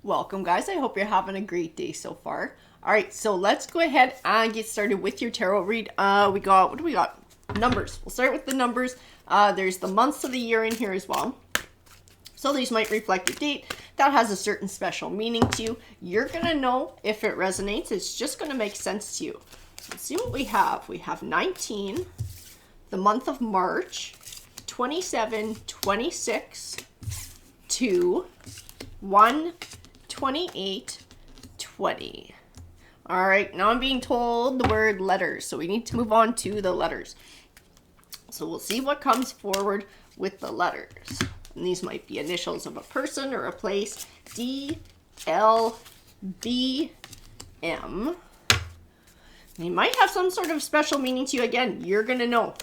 Welcome, guys. I hope you're having a great day so far. All right, so let's go ahead and get started with your tarot read. What do we got? Numbers. We'll start with the numbers. There's the months of the year in here as well. So these might reflect a date that has a certain special meaning to you. You're going to know if it resonates. It's just going to make sense to you. Let's see what we have. We have 19, the month of March, 27, 26, 2, 1, 28, 20. All right, now I'm being told the word letters, so we need to move on to the letters. So we'll see what comes forward with the letters. And these might be initials of a person or a place. D, L, B, M. They might have some sort of special meaning to you. Again, you're going to know.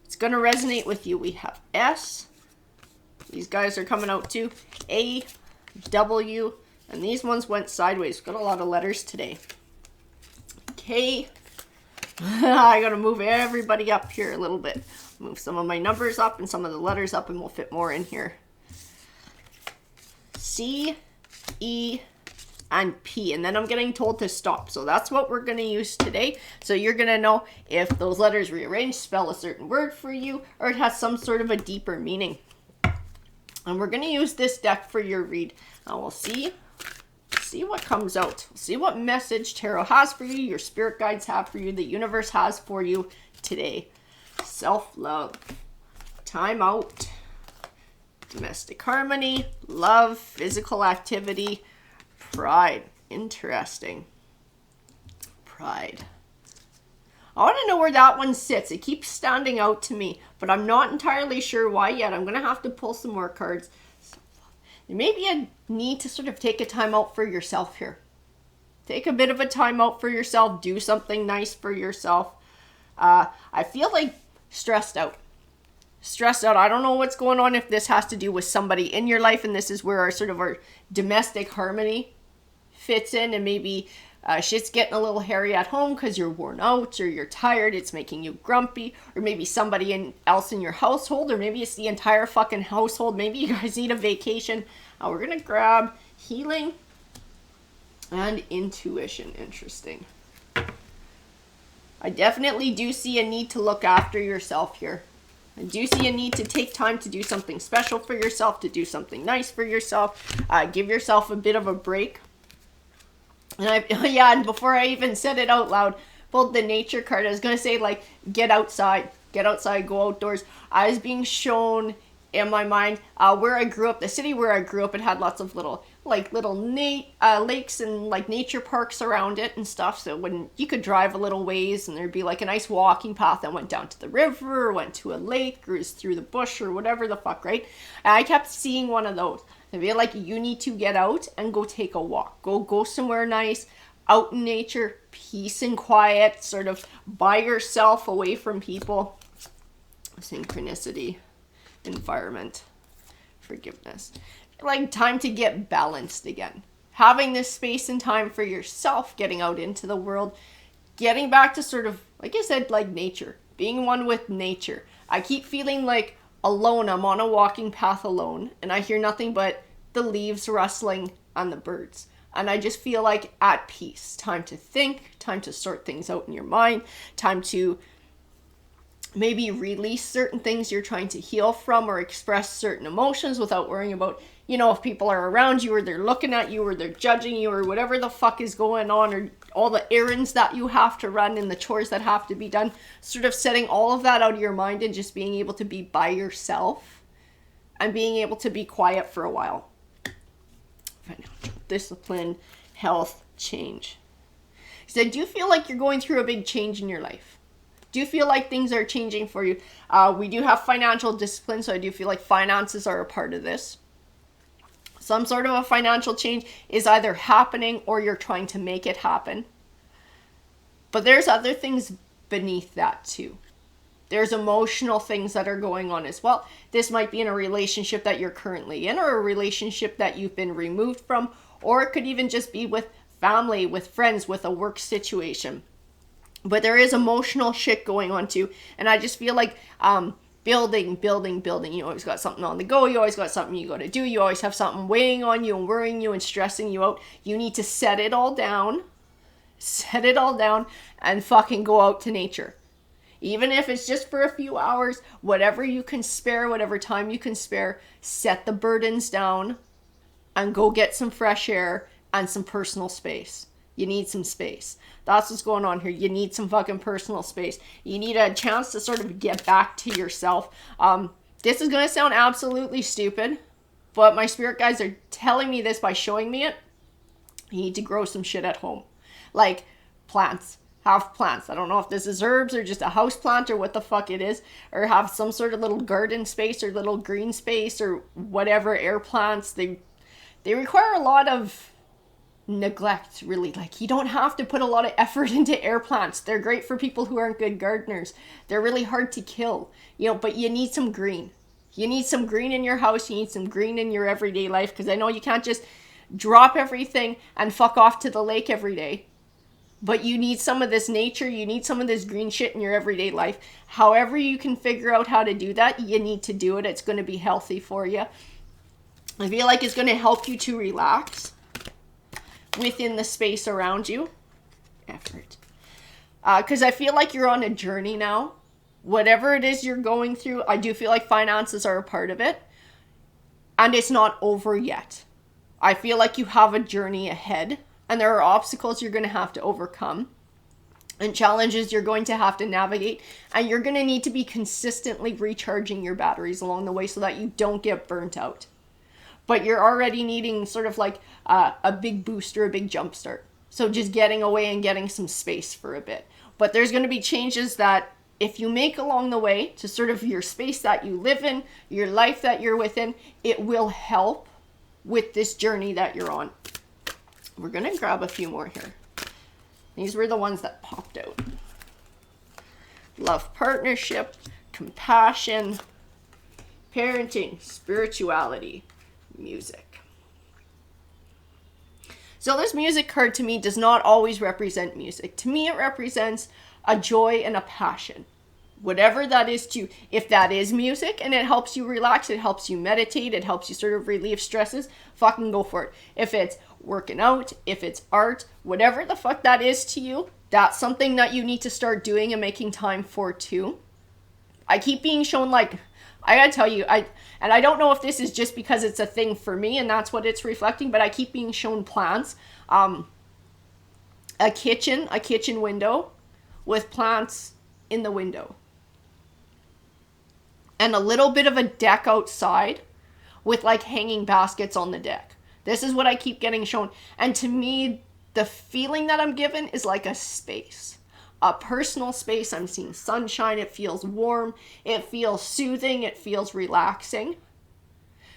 It's going to resonate with you. We have S. These guys are coming out too. A, W, and these ones went sideways. We've got a lot of letters today. K. I got to move everybody up here a little bit. Move some of my numbers up and some of the letters up, and we'll fit more in here. C, E, and P. And then I'm getting told to stop. So that's what we're going to use today. So you're going to know if those letters rearranged spell a certain word for you, or it has some sort of a deeper meaning. And we're going to use this deck for your read. And we'll see what comes out. We'll see what message tarot has for you, your spirit guides have for you, the universe has for you today. Self-love, time out, domestic harmony, love, physical activity, pride. Interesting. Pride. I want to know where that one sits. It keeps standing out to me, but I'm not entirely sure why yet. I'm going to have to pull some more cards. There may be a need to sort of take a time out for yourself here. Take a bit of a time out for yourself. Do something nice for yourself. I feel like stressed out. Stressed out. I don't know what's going on, if this has to do with somebody in your life, and this is where our domestic harmony fits in, and maybe shit's getting a little hairy at home because you're worn out or you're tired. It's making you grumpy, or maybe somebody else in your household, or maybe it's the entire fucking household. Maybe you guys need a vacation. We're going to grab healing and intuition. Interesting. I definitely do see a need to look after yourself here. I do see a need to take time to do something special for yourself, to do something nice for yourself. Give yourself a bit of a break. And before I even said it out loud, pulled the nature card. I was going to say, like, get outside, go outdoors. I was being shown in my mind where I grew up, the city where I grew up, it had lots of little lakes and like nature parks around it and stuff. So when you could drive a little ways and there'd be like a nice walking path that went down to the river, or went to a lake, or was through the bush, or whatever the fuck, right? And I kept seeing one of those. I feel like you need to get out and go take a walk. Go somewhere nice, out in nature, peace and quiet, sort of by yourself, away from people. Synchronicity, environment, forgiveness. Like time to get balanced again. Having this space and time for yourself, getting out into the world, getting back to sort of, like I said, like nature, being one with nature. I keep feeling like alone. I'm on a walking path alone, and I hear nothing but the leaves rustling and the birds. And I just feel like at peace. Time to think, time to sort things out in your mind, time to maybe release certain things you're trying to heal from, or express certain emotions without worrying about, if people are around you, or they're looking at you, or they're judging you, or whatever the fuck is going on, or all the errands that you have to run and the chores that have to be done. Sort of setting all of that out of your mind and just being able to be by yourself and being able to be quiet for a while. Financial discipline, health, change. So do you feel like you're going through a big change in your life? Do you feel like things are changing for you? We do have financial discipline, so I do feel like finances are a part of this. Some sort of a financial change is either happening or you're trying to make it happen. But there's other things beneath that too. There's emotional things that are going on as well. This might be in a relationship that you're currently in, or a relationship that you've been removed from, or it could even just be with family, with friends, with a work situation. But there is emotional shit going on too. And I just feel like building. You always got something on the go. You always got something you got to do. You always have something weighing on you and worrying you and stressing you out. You need to set it all down and fucking go out to nature. Even if it's just for a few hours, whatever you can spare, whatever time you can spare, set the burdens down and go get some fresh air and some personal space. You need some space. That's what's going on here. You need some fucking personal space. You need a chance to sort of get back to yourself. This is going to sound absolutely stupid, but my spirit guides are telling me this by showing me it. You need to grow some shit at home. Like plants. Have plants. I don't know if this is herbs or just a house plant or what the fuck it is. Or have some sort of little garden space or little green space or whatever. Air plants. They require a lot of neglect, really. Like, you don't have to put a lot of effort into air plants. They're great for people who aren't good gardeners. They're really hard to kill. But you need some green. You need some green in your house. You need some green in your everyday life. Because I know you can't just drop everything and fuck off to the lake every day. But you need some of this nature, you need some of this green shit in your everyday life. However you can figure out how to do that, you need to do it. It's going to be healthy for you. I feel like it's going to help you to relax within the space around you. Effort. Because I feel like you're on a journey now. Whatever it is you're going through, I do feel like finances are a part of it. And it's not over yet. I feel like you have a journey ahead. And there are obstacles you're going to have to overcome and challenges you're going to have to navigate. And you're going to need to be consistently recharging your batteries along the way so that you don't get burnt out. But you're already needing sort of like a big boost or a big jump start. So just getting away and getting some space for a bit. But there's going to be changes that if you make along the way to sort of your space that you live in, your life that you're within, it will help with this journey that you're on. We're going to grab a few more here. These were the ones that popped out. Love, partnership, compassion, parenting, spirituality, music. So this music card to me does not always represent music. To me, it represents a joy and a passion. Whatever that is to you. If that is music and it helps you relax, it helps you meditate, it helps you sort of relieve stresses, fucking go for it. If it's working out, if it's art, whatever the fuck that is to you, that's something that you need to start doing and making time for too. I keep being shown, like, I gotta tell you, I don't know if this is just because it's a thing for me and that's what it's reflecting, but I keep being shown plants. A kitchen window with plants in the window. And a little bit of a deck outside with like hanging baskets on the deck. This is what I keep getting shown. And to me, the feeling that I'm given is like a space. A personal space. I'm seeing sunshine. It feels warm. It feels soothing. It feels relaxing.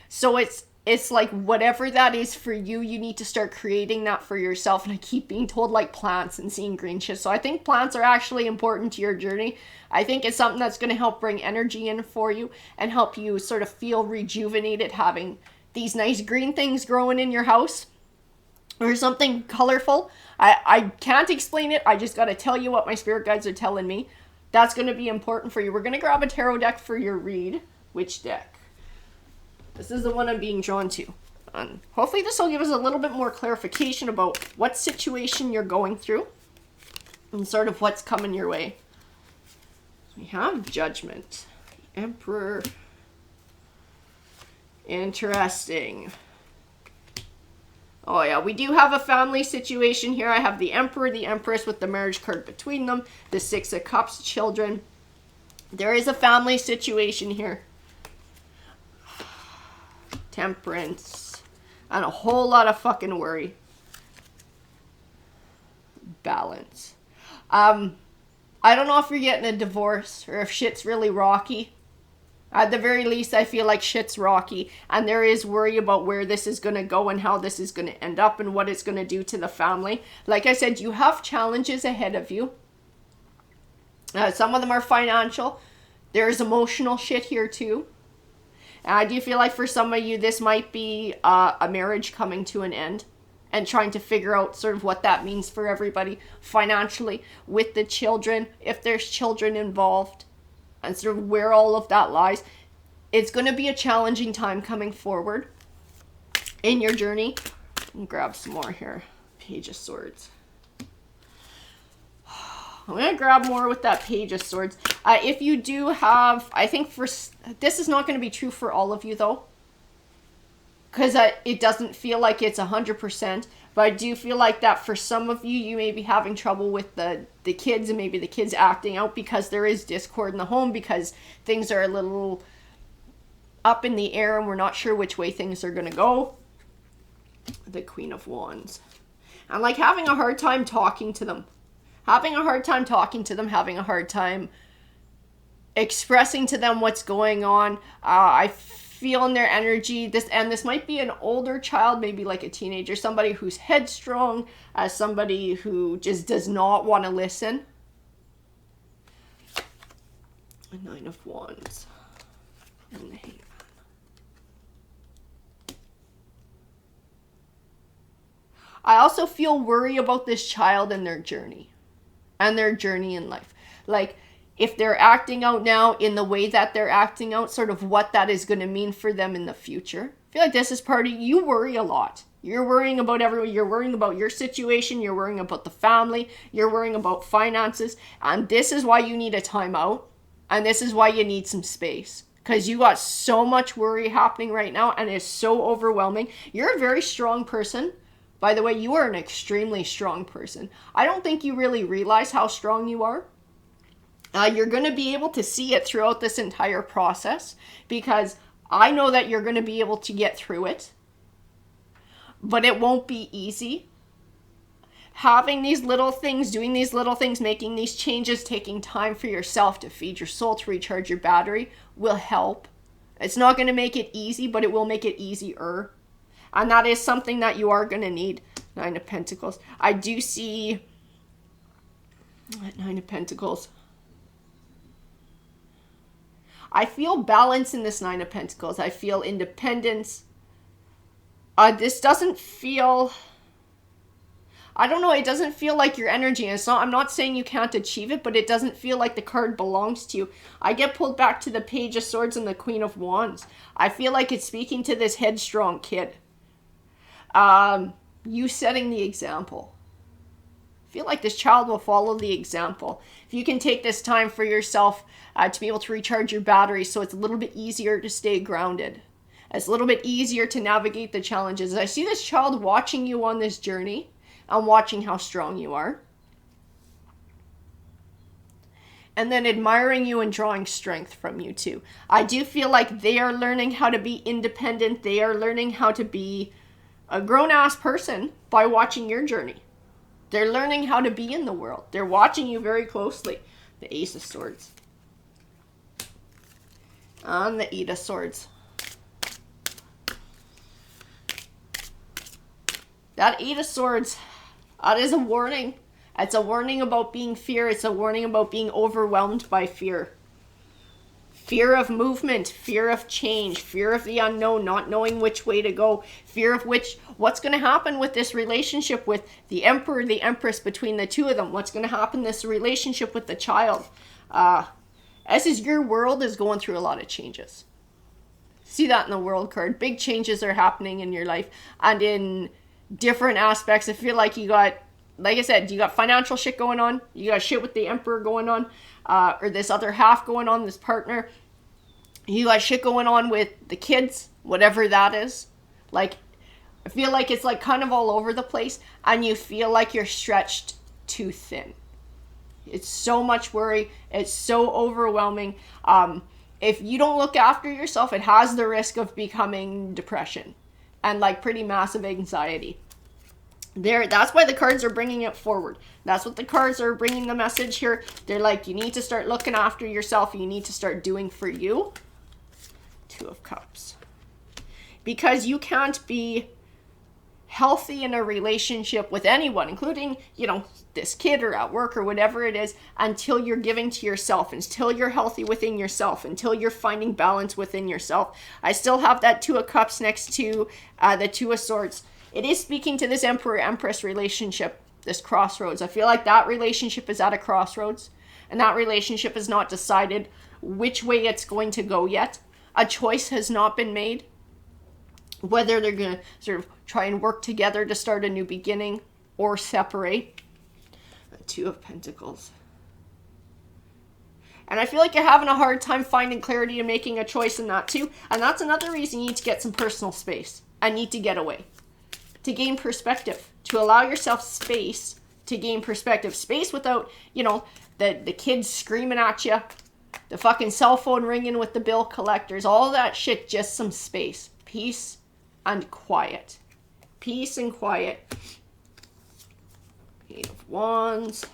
So it's like whatever that is for you, you need to start creating that for yourself. And I keep being told like plants and seeing green shit. So I think plants are actually important to your journey. I think it's something that's going to help bring energy in for you and help you sort of feel rejuvenated having these nice green things growing in your house or something colorful. I can't explain it. I just got to tell you what my spirit guides are telling me. That's going to be important for you. We're going to grab a tarot deck for your read. Which deck? This is the one I'm being drawn to. And hopefully this will give us a little bit more clarification about what situation you're going through and sort of what's coming your way. We have Judgment. The Emperor. Interesting. Oh yeah, we do have a family situation here. I have the Emperor, the Empress with the marriage card between them. The Six of Cups, children. There is a family situation here. Temperance. And a whole lot of fucking worry. Balance. I don't know if you're getting a divorce or if shit's really rocky. At the very least, I feel like shit's rocky. And there is worry about where this is going to go and how this is going to end up and what it's going to do to the family. Like I said, you have challenges ahead of you. Some of them are financial. There's emotional shit here too. And I do feel like for some of you, this might be a marriage coming to an end and trying to figure out sort of what that means for everybody financially with the children, if there's children involved. and sort of where all of that lies. It's going to be a challenging time coming forward in your journey. I'll grab some more here. Page of Swords. I'm going to grab more with that Page of Swords. If you do have, I think this is not going to be true for all of you though, because it doesn't feel like it's 100%, but I do feel like that for some of you, you may be having trouble with the kids, and maybe the kids acting out because there is discord in the home, because things are a little up in the air and we're not sure which way things are going to go. The Queen of Wands. I'm like having a hard time talking to them. Having a hard time expressing to them what's going on. I feel in their energy, this might be an older child, maybe like a teenager, somebody who's headstrong, somebody who just does not want to listen. The Nine of Wands. And the Hangman. I also feel worry about this child and their journey. And their journey in life. Like, if they're acting out now in the way that they're acting out, sort of what that is going to mean for them in the future. I feel like this is part of, you worry a lot. You're worrying about everyone. You're worrying about your situation. You're worrying about the family. You're worrying about finances. And this is why you need a timeout. And this is why you need some space. Because you got so much worry happening right now, and it's so overwhelming. You're a very strong person. By the way, you are an extremely strong person. I don't think you really realize how strong you are. You're going to be able to see it throughout this entire process, because I know that you're going to be able to get through it. But it won't be easy. Having these little things, doing these little things, making these changes, taking time for yourself to feed your soul, to recharge your battery will help. It's not going to make it easy, but it will make it easier. And that is something that you are going to need. Nine of Pentacles. I do see Nine of Pentacles. I feel balance in this Nine of Pentacles. I feel independence. This doesn't feel, I don't know, it doesn't feel like your energy. And I'm not saying you can't achieve it, but it doesn't feel like the card belongs to you. I get pulled back to the Page of Swords and the Queen of Wands. I feel like it's speaking to this headstrong kid. You setting the example. I feel like this child will follow the example. If you can take this time for yourself to be able to recharge your battery, so it's a little bit easier to stay grounded. It's a little bit easier to navigate the challenges. I see this child watching you on this journey and watching how strong you are. And then admiring you and drawing strength from you too. I do feel like they are learning how to be independent. They are learning how to be a grown-ass person by watching your journey. They're learning how to be in the world. They're watching you very closely. The Ace of Swords. And the Eight of Swords. That Eight of Swords, that is a warning. It's a warning about being fear. It's a warning about being overwhelmed by fear. Fear of movement, fear of change, fear of the unknown, not knowing which way to go, fear of what's going to happen with this relationship with the Emperor, the Empress, between the two of them. What's going to happen this relationship with the child. As is, your world is going through a lot of changes. See that in the World card. Big changes are happening in your life, and in different aspects. I feel like you got, like I said, you got financial shit going on. You got shit with the Emperor going on. Or this other half going on, this partner. You got shit going on with the kids, whatever that is. Like, I feel like it's like kind of all over the place, and you feel like you're stretched too thin. It's so much worry. It's so overwhelming. If you don't look after yourself, it has the risk of becoming depression and like pretty massive anxiety. That's why the cards are bringing it forward. That's what the cards are bringing the message here. They're like, you need to start looking after yourself. You need to start doing for you. Two of Cups. Because you can't be healthy in a relationship with anyone, including, this kid or at work or whatever it is, until you're giving to yourself, until you're healthy within yourself, until you're finding balance within yourself. I still have that Two of Cups next to the Two of Swords. It is speaking to this Emperor-Empress relationship, this crossroads. I feel like that relationship is at a crossroads. and that relationship is not decided which way it's going to go yet. A choice has not been made, whether they're going to sort of try and work together to start a new beginning or separate. The Two of Pentacles. And I feel like you're having a hard time finding clarity and making a choice in that too. And that's another reason you need to get some personal space. I need to get away. To gain perspective. To allow yourself space to gain perspective. Space without, you know, the kids screaming at you. The fucking cell phone ringing with the bill collectors. All that shit. Just some space. Peace and quiet. Peace and quiet. Eight of Wands.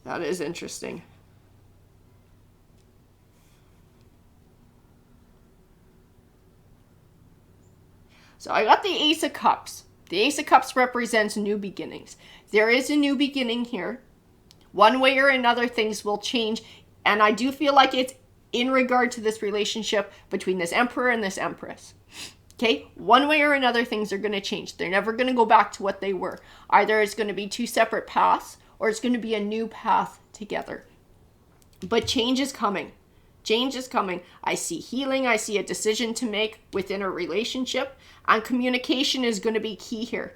That is interesting. So I got the Ace of Cups. The Ace of Cups represents new beginnings. There is a new beginning here. One way or another, things will change. And I do feel like it's in regard to this relationship between this Emperor and this Empress. Okay? One way or another, things are going to change. They're never going to go back to what they were. Either it's going to be two separate paths, or it's going to be a new path together. But change is coming. Change is coming. I see healing. I see a decision to make within a relationship. And communication is going to be key here.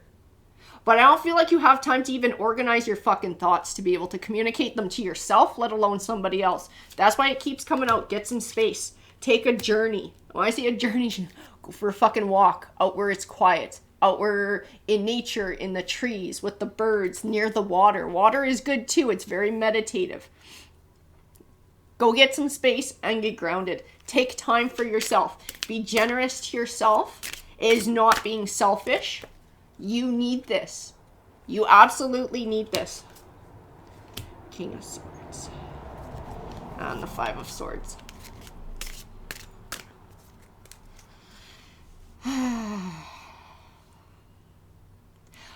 But I don't feel like you have time to even organize your fucking thoughts to be able to communicate them to yourself, let alone somebody else. That's why it keeps coming out. Get some space. Take a journey. When I say a journey, go for a fucking walk out where it's quiet. Out where in nature, in the trees, with the birds, near the water. Water is good too. It's very meditative. Go get some space and get grounded. Take time for yourself. Be generous to yourself. It is not being selfish. You need this. You absolutely need this. King of Swords. And the Five of Swords.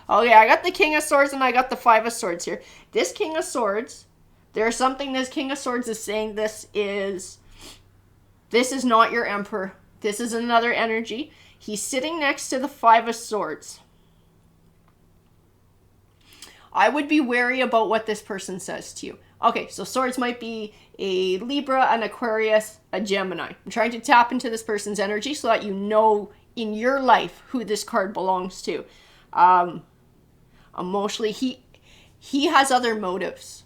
Okay, I got the King of Swords and I got the Five of Swords here. This King of Swords, there's something this King of Swords is saying. This is not your Emperor. This is another energy. He's sitting next to the Five of Swords. I would be wary about what this person says to you. Okay, so swords might be a Libra, an Aquarius, a Gemini. I'm trying to tap into this person's energy so that you know in your life who this card belongs to. Emotionally, he has other motives.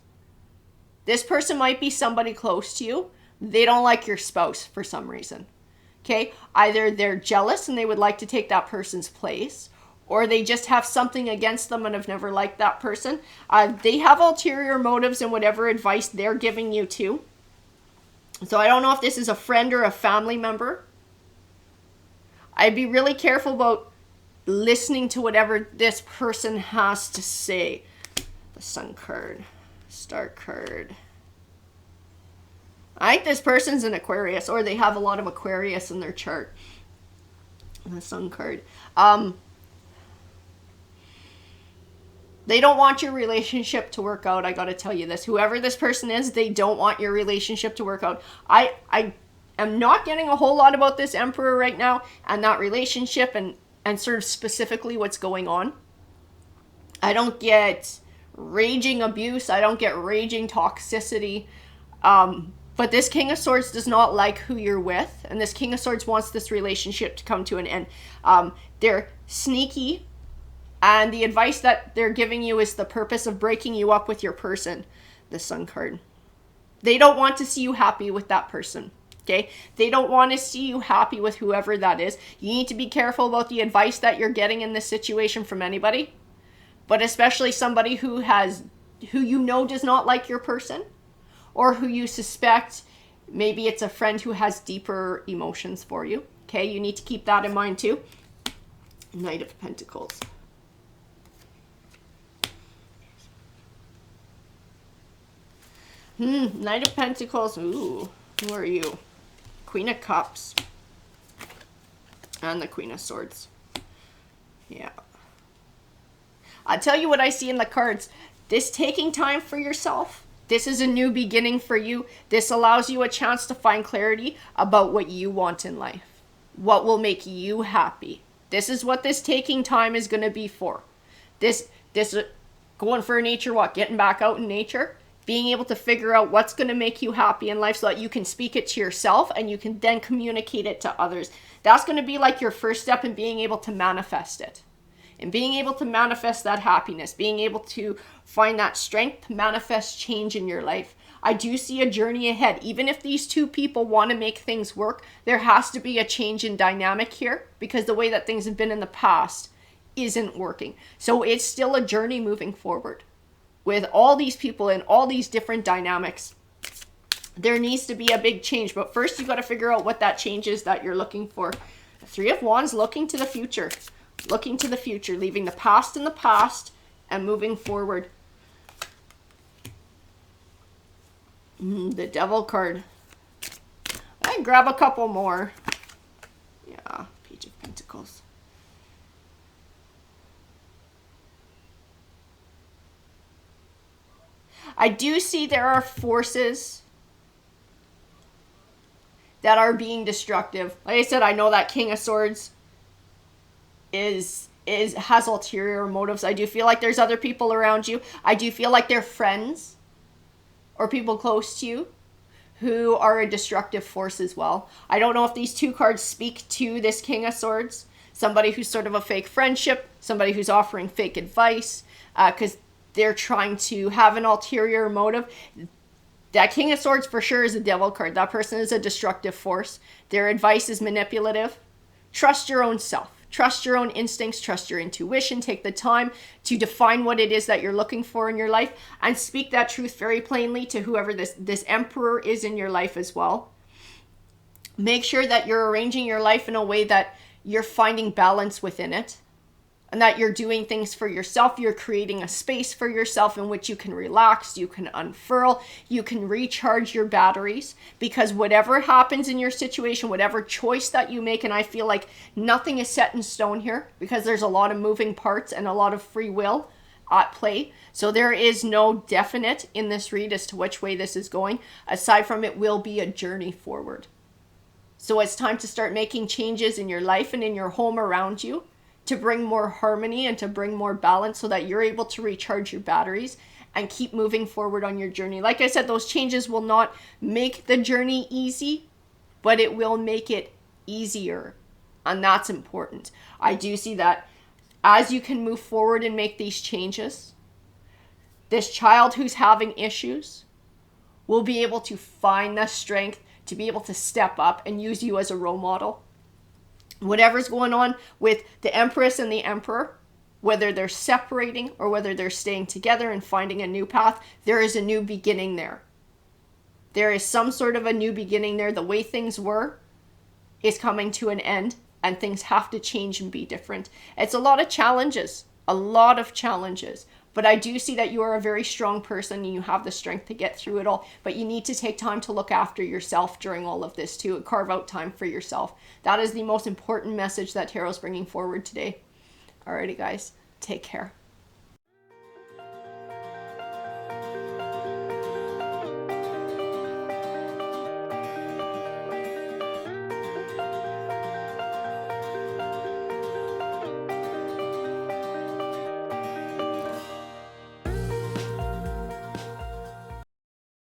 This person might be somebody close to you. They don't like your spouse for some reason. Okay? Either they're jealous and they would like to take that person's place, or they just have something against them and have never liked that person. They have ulterior motives in whatever advice they're giving you too. So I don't know if this is a friend or a family member. I'd be really careful about listening to whatever this person has to say. The Sun card. Star card. I think this person's an Aquarius, or they have a lot of Aquarius in their chart. The Sun card. They don't want your relationship to work out. I gotta tell you this. Whoever this person is, they don't want your relationship to work out. I am not getting a whole lot about this Emperor right now and that relationship and sort of specifically what's going on. I don't get raging abuse. I don't get raging toxicity. But this King of Swords does not like who you're with. And this King of Swords wants this relationship to come to an end. They're sneaky. And the advice that they're giving you is the purpose of breaking you up with your person. The Sun card. They don't want to see you happy with that person. Okay? They don't want to see you happy with whoever that is. You need to be careful about the advice that you're getting in this situation from anybody. But especially somebody who you know does not like your person. Or who you suspect maybe it's a friend who has deeper emotions for you. Okay? You need to keep that in mind too. Knight of Pentacles. Knight of Pentacles. Ooh, who are you? Queen of Cups. And the Queen of Swords. Yeah. I'll tell you what I see in the cards. This taking time for yourself. This is a new beginning for you. This allows you a chance to find clarity about what you want in life. What will make you happy. This is what this taking time is going to be for. This going for a nature walk, getting back out in nature, being able to figure out what's going to make you happy in life so that you can speak it to yourself and you can then communicate it to others. That's going to be like your first step in being able to manifest it. And being able to manifest that happiness, being able to find that strength to manifest change in your life. I do see a journey ahead. Even if these two people want to make things work, there has to be a change in dynamic here because the way that things have been in the past isn't working. So it's still a journey moving forward with all these people and all these different dynamics. There needs to be a big change, but first you got to figure out what that change is that you're looking for. The Three of Wands, looking to the future. Looking to the future, leaving the past in the past and moving forward. The Devil card. I grab a couple more. Yeah, Page of Pentacles. I do see there are forces that are being destructive. Like I said, I know that King of Swords has ulterior motives. I do feel like there's other people around you. I do feel like they're friends or people close to you who are a destructive force as well. I don't know if these two cards speak to this King of Swords. Somebody who's sort of a fake friendship, somebody who's offering fake advice because they're trying to have an ulterior motive. That King of Swords for sure is a Devil card. That person is a destructive force. Their advice is manipulative. Trust your own self. Trust your own instincts, trust your intuition, take the time to define what it is that you're looking for in your life and speak that truth very plainly to whoever this emperor is in your life as well. Make sure that you're arranging your life in a way that you're finding balance within it and that you're doing things for yourself. You're creating a space for yourself in which you can relax, you can unfurl, you can recharge your batteries because whatever happens in your situation, whatever choice that you make, and I feel like nothing is set in stone here because there's a lot of moving parts and a lot of free will at play. So there is no definite in this read as to which way this is going. Aside from it will be a journey forward. So it's time to start making changes in your life and in your home around you to bring more harmony and to bring more balance so that you're able to recharge your batteries and keep moving forward on your journey. Like I said, those changes will not make the journey easy, but it will make it easier. And that's important. I do see that as you can move forward and make these changes, this child who's having issues will be able to find the strength to be able to step up and use you as a role model. Whatever's going on with the Empress and the Emperor, whether they're separating or whether they're staying together and finding a new path, there is a new beginning there. There is some sort of a new beginning there. The way things were is coming to an end and things have to change and be different. It's a lot of challenges, but I do see that you are a very strong person and you have the strength to get through it all, but you need to take time to look after yourself during all of this too, and carve out time for yourself. That is the most important message that Tarot's bringing forward today. Alrighty guys, take care.